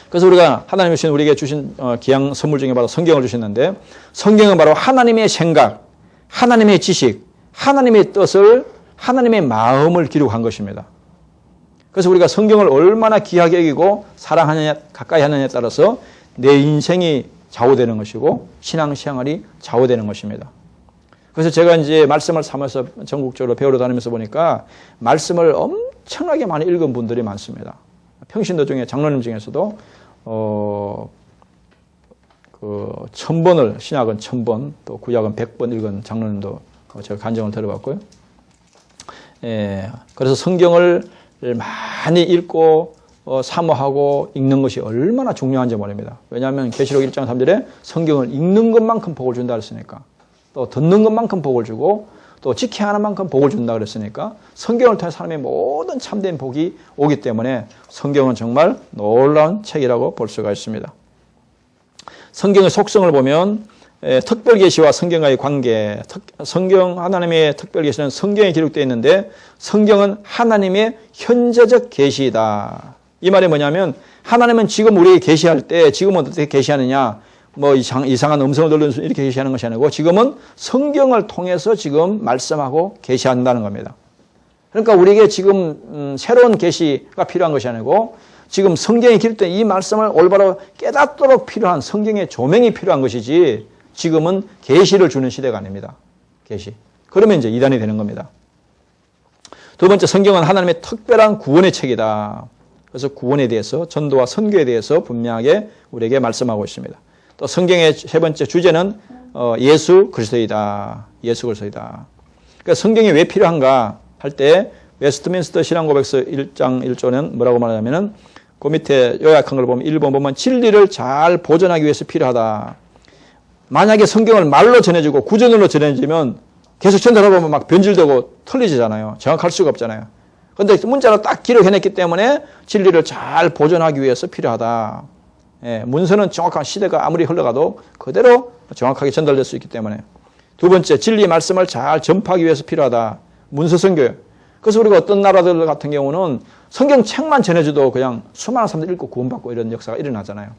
그래서 우리가 하나님이 우리에게 주신 귀한 선물 중에 바로 성경을 주셨는데 성경은 바로 하나님의 생각, 하나님의 지식, 하나님의 뜻을, 하나님의 마음을 기록한 것입니다. 그래서 우리가 성경을 얼마나 귀하게 여기고 사랑하느냐, 가까이 하느냐에 따라서 내 인생이 좌우되는 것이고 신앙생활이 좌우되는 것입니다. 그래서 제가 이제 말씀을 삼아서 전국적으로 배우러 다니면서 보니까 말씀을 엄청나게 많이 읽은 분들이 많습니다. 평신도 중에 장로님 중에서도 1000번을 신약은 1000번 또 구약은 100번 읽은 장로님도 제가 간증을 들어봤고요. 그래서 성경을 많이 읽고 사모하고 읽는 것이 얼마나 중요한지 모릅니다. 왜냐하면 계시록 1장 3절에 성경을 읽는 것만큼 복을 준다 그랬으니까 또 듣는 것만큼 복을 주고 또 지켜야 하는 만큼 복을 준다 그랬으니까 성경을 통해 사람의 모든 참된 복이 오기 때문에 성경은 정말 놀라운 책이라고 볼 수가 있습니다. 성경의 속성을 보면 특별계시와 성경과의 관계, 성경 하나님의 특별계시는 성경에 기록되어 있는데 성경은 하나님의 현재적 계시이다. 이 말이 뭐냐면 하나님은 지금 우리에게 계시할 때 지금은 어떻게 계시하느냐, 뭐 이상한 음성을 들려서 이렇게 계시하는 것이 아니고 지금은 성경을 통해서 지금 말씀하고 계시한다는 겁니다. 그러니까 우리에게 지금 새로운 계시가 필요한 것이 아니고 지금 성경에 기록된 이 말씀을 올바로 깨닫도록 필요한 성경의 조명이 필요한 것이지 지금은 계시를 주는 시대가 아닙니다. 계시. 그러면 이제 이단이 되는 겁니다. 두 번째, 성경은 하나님의 특별한 구원의 책이다. 그래서 구원에 대해서, 전도와 선교에 대해서 분명하게 우리에게 말씀하고 있습니다. 또 성경의 세 번째 주제는 예수 그리스도이다. 예수 그리스도이다. 그러니까 성경이 왜 필요한가 할 때 웨스트민스터 신앙고백서 1장 1조는 뭐라고 말하냐면은 그 밑에 요약한 걸 보면 1번 보면 진리를 잘 보존하기 위해서 필요하다. 만약에 성경을 말로 전해주고 구전으로 전해지면 계속 전달하다 보면 막 변질되고 틀리지잖아요. 정확할 수가 없잖아요. 그런데 문자로 딱 기록해냈기 때문에 진리를 잘 보존하기 위해서 필요하다. 예, 문서는 정확한 시대가 아무리 흘러가도 그대로 정확하게 전달될 수 있기 때문에. 두 번째, 진리 말씀을 잘 전파하기 위해서 필요하다. 문서 선교. 그래서 우리가 어떤 나라들 같은 경우는 성경책만 전해줘도 그냥 수많은 사람들이 읽고 구원받고 이런 역사가 일어나잖아요.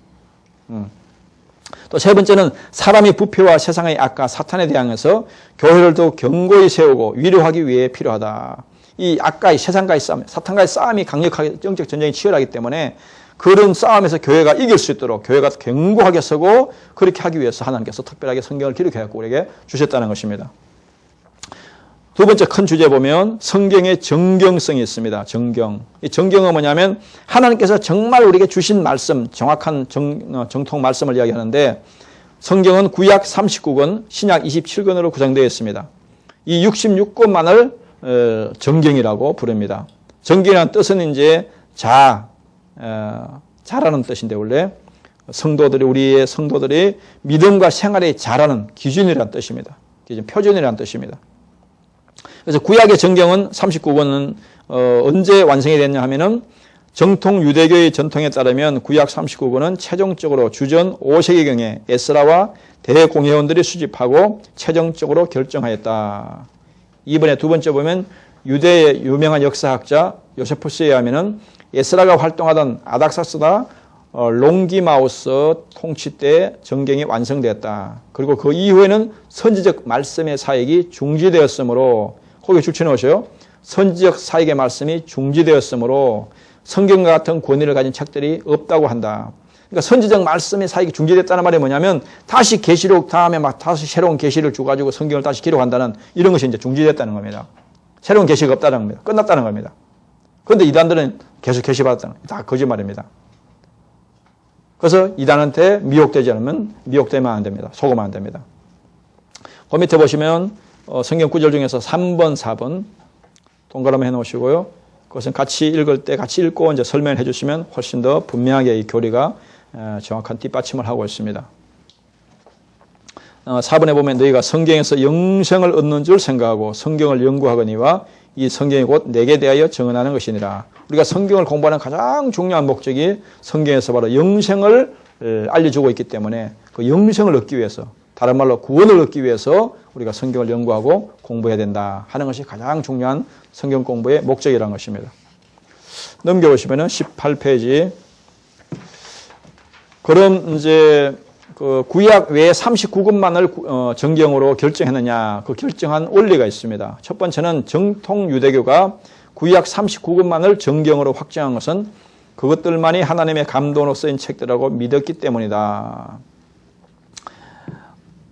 또 세 번째는 사람이 부패와 세상의 악과 사탄에 대항해서 교회를 더 견고히 세우고 위로하기 위해 필요하다. 이 악과의 세상과의 싸움, 사탄과의 싸움이 강력하게 영적 전쟁이 치열하기 때문에 그런 싸움에서 교회가 이길 수 있도록 교회가 견고하게 서고 그렇게 하기 위해서 하나님께서 특별하게 성경을 기록해갖고 우리에게 주셨다는 것입니다. 두 번째 큰 주제 보면 성경의 정경성이 있습니다. 정경. 이 정경은 뭐냐면 하나님께서 정말 우리에게 주신 말씀, 정확한 정통 말씀을 이야기하는데 성경은 구약 39권, 신약 27권으로 구성되어 있습니다. 이 66권만을 정경이라고 부릅니다. 정경이라는 뜻은 이제 자라는 뜻인데 원래 우리의 성도들이 믿음과 생활에 자라는 기준이라는 뜻입니다. 기준, 표준이라는 뜻입니다. 그래서 구약의 정경은 39권은 언제 완성이 됐냐 하면은 정통 유대교의 전통에 따르면 구약 39권은 최종적으로 주전 5세기경에 에스라와 대공회원들이 수집하고 최종적으로 결정하였다. 이번에 두 번째 보면 유대의 유명한 역사학자 요세푸스에 의하면은 에스라가 활동하던 아닥사스다 롱기마우스 통치 때 정경이 완성되었다. 그리고 그 이후에는 선지적 말씀의 사역이 중지되었으므로 거기에 줄쳐놓으셔요. 선지적 사역의 말씀이 중지되었으므로 성경과 같은 권위를 가진 책들이 없다고 한다. 그러니까 선지적 말씀의 사역이 중지됐다는 말이 뭐냐면 다시 계시록 다음에 막 다시 새로운 계시를 주가지고 성경을 다시 기록한다는 이런 것이 이제 중지됐다는 겁니다. 새로운 계시가 없다는 겁니다. 끝났다는 겁니다. 그런데 이단들은 계속 계시받았다는 겁니다. 다 거짓말입니다. 그래서 이단한테 미혹되지 않으면 미혹되면 안 됩니다. 속으면 안 됩니다. 그 밑에 보시면 성경 구절 중에서 3번, 4번 동그라미 해놓으시고요. 그것은 같이 읽을 때 같이 읽고 이제 설명해 주시면 훨씬 더 분명하게 이 교리가 정확한 뒷받침을 하고 있습니다. 4번에 보면 너희가 성경에서 영생을 얻는 줄 생각하고 성경을 연구하거니와 이 성경이 곧 내게 대하여 증언하는 것이니라. 우리가 성경을 공부하는 가장 중요한 목적이 성경에서 바로 영생을 알려주고 있기 때문에 그 영생을 얻기 위해서, 다른 말로 구원을 얻기 위해서 우리가 성경을 연구하고 공부해야 된다 하는 것이 가장 중요한 성경 공부의 목적이라는 것입니다. 넘겨보시면 18페이지. 그럼 이제 그 구약 외에 39권만을 정경으로 결정했느냐, 그 결정한 원리가 있습니다. 첫 번째는 정통 유대교가 구약 39권만을 정경으로 확정한 것은 그것들만이 하나님의 감동으로 쓰인 책들이라고 믿었기 때문이다.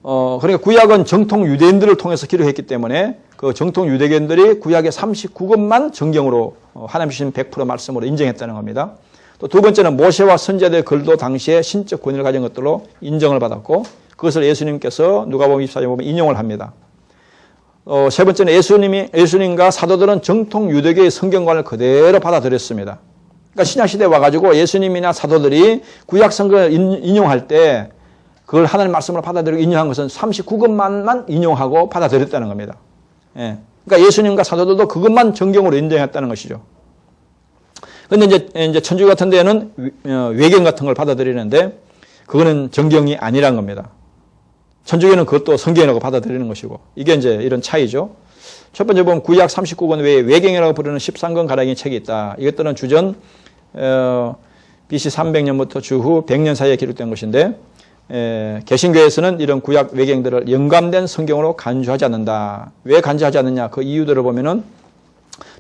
그러니까 구약은 정통 유대인들을 통해서 기록했기 때문에 그 정통 유대인들이 구약의 39권만 정경으로 하나님 주신 100% 말씀으로 인정했다는 겁니다. 또 두 번째는 모세와 선지자들의 글도 당시에 신적 권위를 가진 것들로 인정을 받았고 그것을 예수님께서 누가복음 24장에 보면 인용을 합니다. 세 번째는 예수님과 사도들은 정통 유대교의 성경관을 그대로 받아들였습니다. 그러니까 신약시대에 와가지고 예수님이나 사도들이 구약 성경을 인용할 때 그걸 하나님 말씀으로 받아들이고 인용한 것은 39권만만 인용하고 받아들였다는 겁니다. 예. 그러니까 예수님과 사도들도 그것만 정경으로 인정했다는 것이죠. 그런데 이제 천주교 같은 데는 외경 같은 걸 받아들이는데 그거는 정경이 아니란 겁니다. 천주교는 그것도 성경이라고 받아들이는 것이고 이게 이제 이런 차이죠. 첫 번째 보면 구약 39권 외에 외경이라고 부르는 13권 가량의 책이 있다. 이것들은 주전 BC 300년부터 주후 100년 사이에 기록된 것인데 개신교에서는 이런 구약 외경들을 영감된 성경으로 간주하지 않는다. 왜 간주하지 않느냐? 그 이유들을 보면은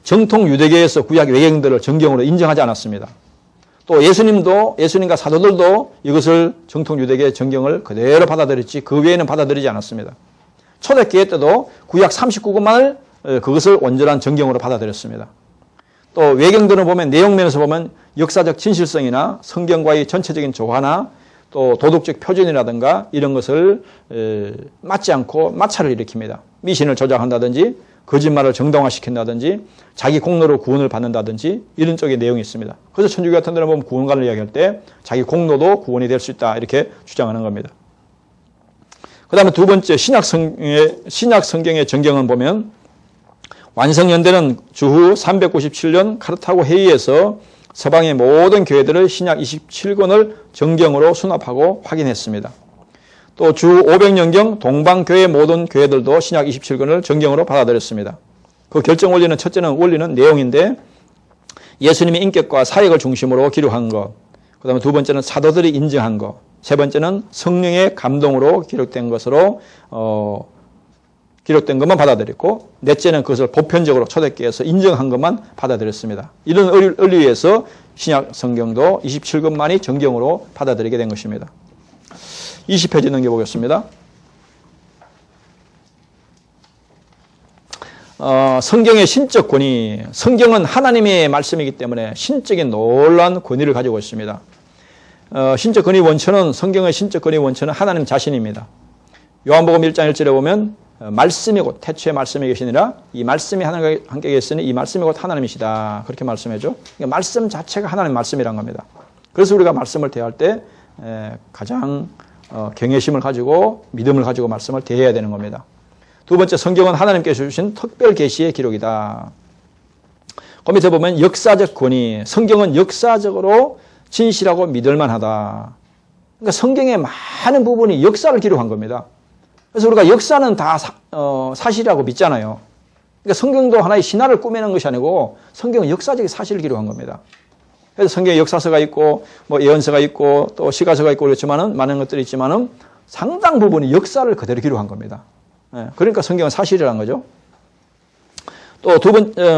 정통 유대교에서 구약 외경들을 정경으로 인정하지 않았습니다. 또 예수님과 사도들도 이것을 정통 유대교의 정경을 그대로 받아들였지 그 외에는 받아들이지 않았습니다. 초대교회 때도 구약 39권만을 그것을 온전한 정경으로 받아들였습니다. 또 외경들을 보면 내용면에서 보면 역사적 진실성이나 성경과의 전체적인 조화나 또 도덕적 표준이라든가 이런 것을 맞지 않고 마찰을 일으킵니다. 미신을 조장한다든지 거짓말을 정당화시킨다든지 자기 공로로 구원을 받는다든지 이런 쪽의 내용이 있습니다. 그래서 천주교 같은 데는 보면 구원관을 이야기할 때 자기 공로도 구원이 될 수 있다 이렇게 주장하는 겁니다. 그 다음에 두 번째 신약 성경의 정경은 보면 완성연대는 주후 397년 카르타고 회의에서 서방의 모든 교회들을 신약 27권을 정경으로 수납하고 확인했습니다. 또 주 500년경 동방교회 모든 교회들도 신약 27권을 정경으로 받아들였습니다. 그 결정 원리는 첫째는 원리는 내용인데 예수님의 인격과 사역을 중심으로 기록한 것, 그 다음에 두 번째는 사도들이 인정한 것, 세 번째는 성령의 감동으로 기록된 것으로 기록된 것만 받아들였고 넷째는 그것을 보편적으로 초대교회에서 인정한 것만 받아들였습니다. 이런 원리에서 신약 성경도 27권만이 정경으로 받아들이게 된 것입니다. 20페이지 넘겨보겠습니다. 성경의 신적 권위, 성경은 하나님의 말씀이기 때문에 신적인 놀라운 권위를 가지고 있습니다. 신적 권위 원천은 성경의 신적 권위 원천은 하나님 자신입니다. 요한복음 1장 1절에 보면 말씀이 곧 태초에 말씀이 계시니라 이 말씀이 하나님과 함께 계시니 이 말씀이 곧 하나님이시다. 그렇게 말씀해줘. 그러니까 말씀 자체가 하나님 말씀이란 겁니다. 그래서 우리가 말씀을 대할 때 가장 경외심을 가지고 믿음을 가지고 말씀을 대해야 되는 겁니다. 두 번째, 성경은 하나님께서 주신 특별 계시의 기록이다. 그 밑에 보면 역사적 권위, 성경은 역사적으로 진실하고 믿을만하다. 그러니까 성경의 많은 부분이 역사를 기록한 겁니다. 그래서 우리가 역사는 다 사실이라고 믿잖아요. 그러니까 성경도 하나의 신화를 꾸며낸 것이 아니고 성경은 역사적인 사실을 기록한 겁니다. 그래서 성경에 역사서가 있고 뭐 예언서가 있고 또 시가서가 있고 그렇지만은 많은 것들이 있지만은 상당 부분이 역사를 그대로 기록한 겁니다. 그러니까 성경은 사실이라는 거죠. 또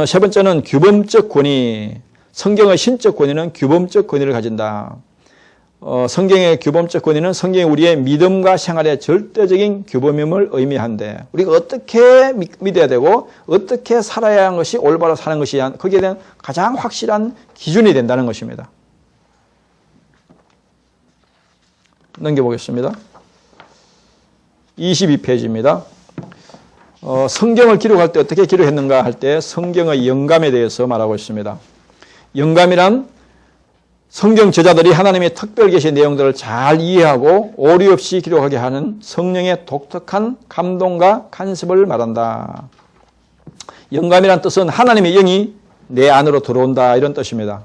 세 번째는 규범적 권위. 성경의 신적 권위는 규범적 권위를 가진다. 성경의 규범적 권위는 성경이 우리의 믿음과 생활의 절대적인 규범임을 의미한데 우리가 어떻게 믿어야 되고 어떻게 살아야 하는 것이 올바로 사는 것이 거기에 대한 가장 확실한 기준이 된다는 것입니다. 넘겨보겠습니다. 22페이지입니다. 성경을 기록할 때 어떻게 기록했는가 할 때 성경의 영감에 대해서 말하고 있습니다. 영감이란 성경 저자들이 하나님의 특별 계시의 내용들을 잘 이해하고 오류 없이 기록하게 하는 성령의 독특한 감동과 간섭을 말한다. 영감이란 뜻은 하나님의 영이 내 안으로 들어온다 이런 뜻입니다.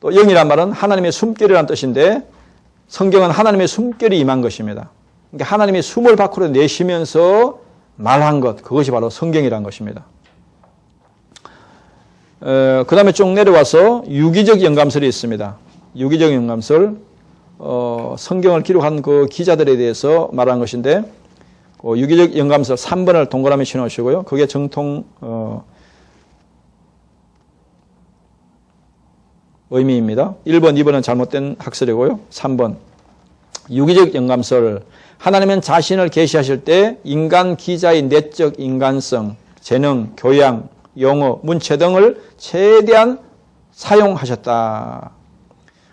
또 영이란 말은 하나님의 숨결이라는 뜻인데 성경은 하나님의 숨결이 임한 것입니다. 그러니까 하나님이 숨을 밖으로 내쉬면서 말한 것, 그것이 바로 성경이라는 것입니다. 그 다음에 쭉 내려와서 유기적 영감설이 있습니다. 유기적 영감설, 성경을 기록한 그 기자들에 대해서 말한 것인데, 유기적 영감설 3번을 동그라미 쳐놓으시고요. 그게 정통, 의미입니다. 1번, 2번은 잘못된 학설이고요. 3번. 유기적 영감설. 하나님은 자신을 계시하실 때 인간 기자의 내적 인간성, 재능, 교양, 용어, 문체 등을 최대한 사용하셨다.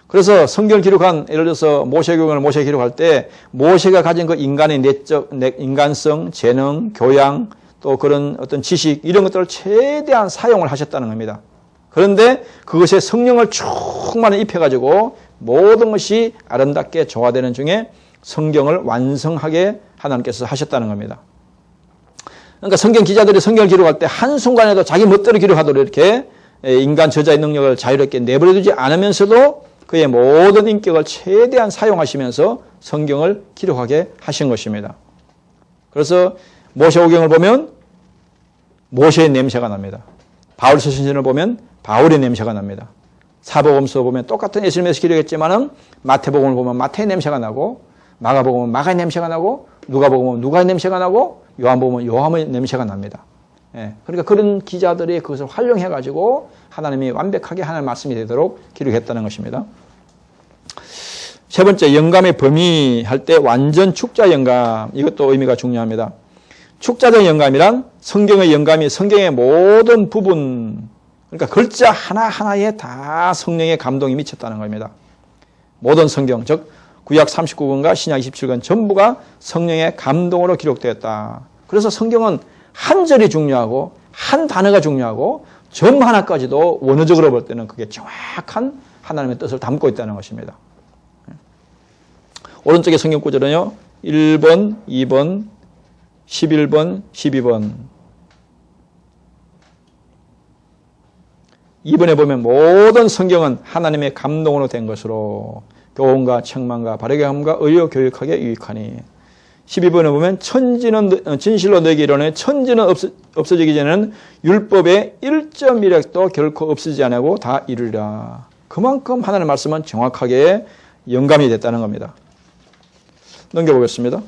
그래서 성경을 기록한 예를 들어서 모세경을 모세가 기록할 때 모세가 가진 그 인간의 내적 인간성, 재능, 교양 또 그런 어떤 지식 이런 것들을 최대한 사용을 하셨다는 겁니다. 그런데 그것에 성령을 충만히 입혀가지고 모든 것이 아름답게 조화되는 중에 성경을 완성하게 하나님께서 하셨다는 겁니다. 그러니까 성경 기자들이 성경을 기록할 때 한순간에도 자기 멋대로 기록하도록 이렇게 인간 저자의 능력을 자유롭게 내버려두지 않으면서도 그의 모든 인격을 최대한 사용하시면서 성경을 기록하게 하신 것입니다. 그래서 모세오경을 보면 모세의 냄새가 납니다. 바울 서신을 보면 바울의 냄새가 납니다. 사복음서 보면 똑같은 예수님 메시지 기록했지만은 마태복음을 보면 마태의 냄새가 나고 마가복음은 마가의 냄새가 나고 누가복음은 누가의 냄새가 나고 요한복음은 요한의 냄새가 납니다. 예, 그러니까 그런 기자들이 그것을 활용해가지고 하나님이 완벽하게 하나님의 말씀이 되도록 기록했다는 것입니다. 세 번째, 영감의 범위 할 때 완전 축자 영감. 이것도 의미가 중요합니다. 축자적 영감이란 성경의 영감이 성경의 모든 부분, 그러니까 글자 하나하나에 다 성령의 감동이 미쳤다는 겁니다. 모든 성경, 즉 구약 39권과 신약 27권 전부가 성령의 감동으로 기록되었다. 그래서 성경은 한 절이 중요하고 한 단어가 중요하고 점 하나까지도 원어적으로 볼 때는 그게 정확한 하나님의 뜻을 담고 있다는 것입니다. 오른쪽에 성경 구절은요. 1번, 2번, 11번, 12번. 2번에 보면 모든 성경은 하나님의 감동으로 된 것으로 교훈과 책망과 바르게 함과 의로 교육하게 유익하니. 12번에 보면 천지는 진실로 너에게 이르노니 천지는 없어지기 전에는 율법의 1.1획도 결코 없어지지 않고 다 이르리라. 그만큼 하나님의 말씀은 정확하게 영감이 됐다는 겁니다. 넘겨보겠습니다.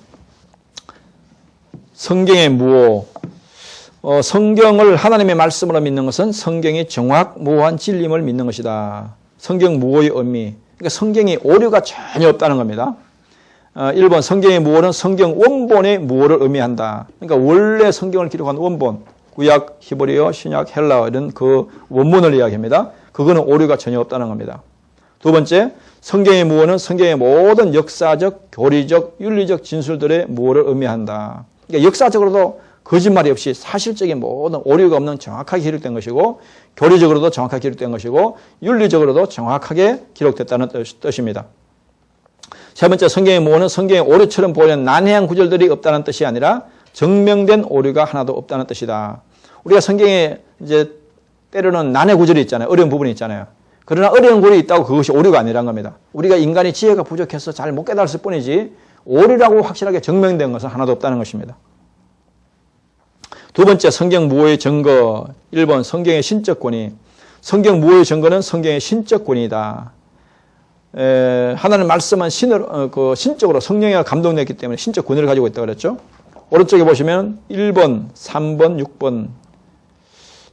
성경의 무오. 성경을 하나님의 말씀으로 믿는 것은 성경이 정확무오한 진리임을 믿는 것이다. 성경 무오의 의미. 그러니까 성경이 오류가 전혀 없다는 겁니다. 1번 성경의 무오는 성경 원본의 무오를 의미한다. 그러니까 원래 성경을 기록한 원본, 구약, 히브리어, 신약, 헬라어 이런 그 원문을 이야기합니다. 그거는 오류가 전혀 없다는 겁니다. 두 번째, 성경의 무오는 성경의 모든 역사적, 교리적, 윤리적 진술들의 무오를 의미한다. 그러니까 역사적으로도 거짓말이 없이 사실적인 모든 오류가 없는 정확하게 기록된 것이고 교리적으로도 정확하게 기록된 것이고 윤리적으로도 정확하게 기록됐다는 뜻입니다. 세 번째, 성경의 무오는 성경의 오류처럼 보이는 난해한 구절들이 없다는 뜻이 아니라 증명된 오류가 하나도 없다는 뜻이다. 우리가 성경에 이제 때로는 난해 구절이 있잖아요. 어려운 부분이 있잖아요. 그러나 어려운 구절이 있다고 그것이 오류가 아니란 겁니다. 우리가 인간이 지혜가 부족해서 잘 못 깨달았을 뿐이지 오류라고 확실하게 증명된 것은 하나도 없다는 것입니다. 두 번째, 성경 무오의 증거. 1번, 성경의 신적 권위. 성경 무오의 증거는 성경의 신적 권위이다. 하나님 말씀은 신적으로 성령이 감동됐기 때문에 신적 권위를 가지고 있다고 그랬죠. 오른쪽에 보시면 1번, 3번, 6번.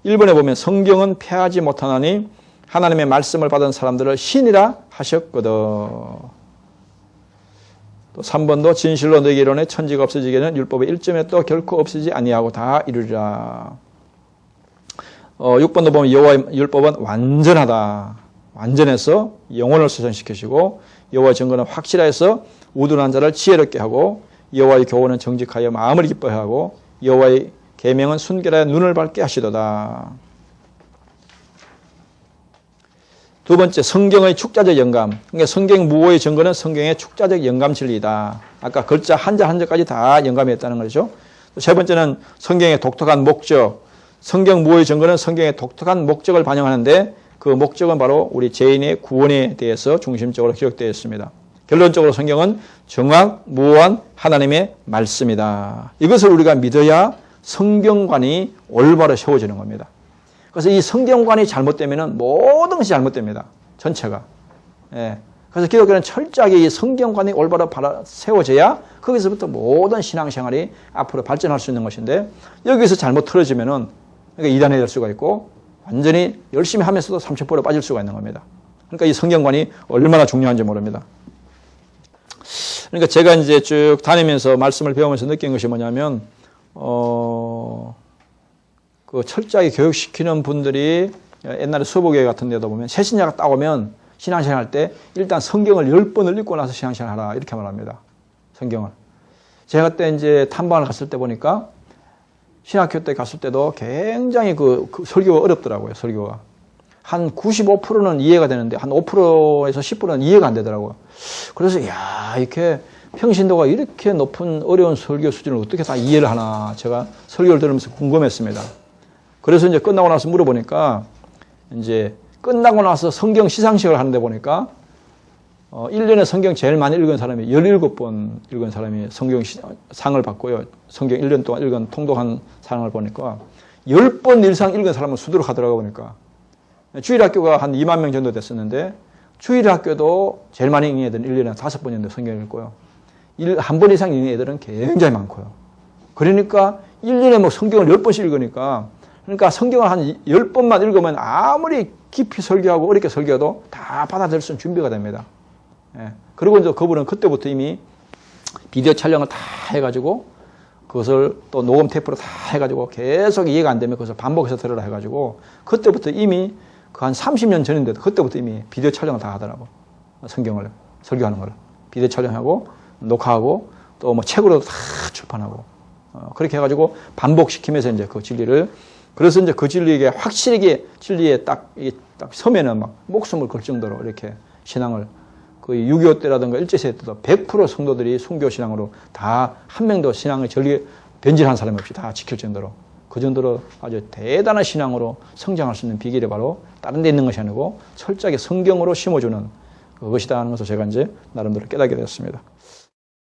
1번에 보면 성경은 패하지 못하나니 하나님의 말씀을 받은 사람들을 신이라 하셨거든. 또 3번도 진실로 너에게 이르노니 천지가 없어지기에는 율법의 1점에도 결코 없어지지 아니하고 다 이루리라. 6번도 보면 여호와의 율법은 완전하다. 완전해서 영혼을 소생시키시고 여호와의 증거는 확실해서 우둔한 자를 지혜롭게 하고 여호와의 교훈은 정직하여 마음을 기뻐하고 여호와의 계명은 순결하여 눈을 밝게 하시도다. 두 번째, 성경의 축자적 영감. 그러니까 성경 무오의 증거는 성경의 축자적 영감 진리이다. 아까 글자 한자 한자까지 다 영감이 있다는 거죠. 세 번째는 성경의 독특한 목적. 성경 무오의 증거는 성경의 독특한 목적을 반영하는데 그 목적은 바로 우리 죄인의 구원에 대해서 중심적으로 기록되어 있습니다. 결론적으로 성경은 정확무오한 하나님의 말씀이다. 이것을 우리가 믿어야 성경관이 올바로 세워지는 겁니다. 그래서 이 성경관이 잘못되면 모든 것이 잘못됩니다. 전체가. 예. 그래서 기독교는 철저하게 이 성경관이 올바로 세워져야 거기서부터 모든 신앙생활이 앞으로 발전할 수 있는 것인데 여기서 잘못 틀어지면은 그러니까 이단이 될 수가 있고 완전히 열심히 하면서도 삼천포로 빠질 수가 있는 겁니다. 그러니까 이 성경관이 얼마나 중요한지 모릅니다. 그러니까 제가 이제 쭉 다니면서 말씀을 배우면서 느낀 것이 뭐냐면 그 철저하게 교육시키는 분들이 옛날에 수보교회 같은 데도 보면 새신자가 딱 오면 신앙생활 할 때 일단 성경을 10번을 읽고 나서 신앙생활 하라 이렇게 말합니다. 성경을. 제가 그때 이제 탐방을 갔을 때 보니까 신학교 때 갔을 때도 굉장히 그 설교가 어렵더라고요. 설교가. 한 95%는 이해가 되는데 한 5%에서 10%는 이해가 안 되더라고요. 그래서 야 이렇게 평신도가 이렇게 높은 어려운 설교 수준을 어떻게 다 이해를 하나 제가 설교를 들으면서 궁금했습니다. 그래서 이제 끝나고 나서 물어보니까 이제 끝나고 나서 성경 시상식을 하는데 보니까 1년에 성경 제일 많이 읽은 사람이 17번 읽은 사람이 성경 상을 받고요. 성경 1년 동안 읽은 통독한 상을 보니까 10번 이상 읽은 사람은 수두룩하더라고 보니까. 주일학교가 한 2만 명 정도 됐었는데 주일학교도 제일 많이 읽는 애들은 1년에 5번 정도 성경을 읽고요. 한 번 이상 읽는 애들은 굉장히 많고요. 그러니까 1년에 뭐 성경을 10번씩 읽으니까 그러니까 성경을 한 10번만 읽으면 아무리 깊이 설교하고 어렵게 설교해도 다 받아들일 수 있는 준비가 됩니다. 예. 그리고 이제 그분은 그때부터 이미 비디오 촬영을 다 해가지고 그것을 또 녹음 테이프로 다 해가지고 계속 이해가 안 되면 그것을 반복해서 들으라 해가지고 그때부터 이미 그 한 30년 전인데도 그때부터 이미 비디오 촬영을 다 하더라고. 성경을 설교하는 걸 비디오 촬영하고 녹화하고 또 뭐 책으로 다 출판하고 그렇게 해가지고 반복시키면서 이제 그 진리를 그래서 이제 그 진리에 확실하게 진리에 딱 서면은 막 목숨을 걸 정도로 이렇게 신앙을 그 6.25 때라든가 일제시대 때도 100% 성도들이 순교 신앙으로 다 한 명도 신앙을 변질한 사람이 없이 다 지킬 정도로 그 정도로 아주 대단한 신앙으로 성장할 수 있는 비결이 바로 다른 데 있는 것이 아니고 철저하게 성경으로 심어주는 그것이다 하는 것을 제가 이제 나름대로 깨닫게 되었습니다.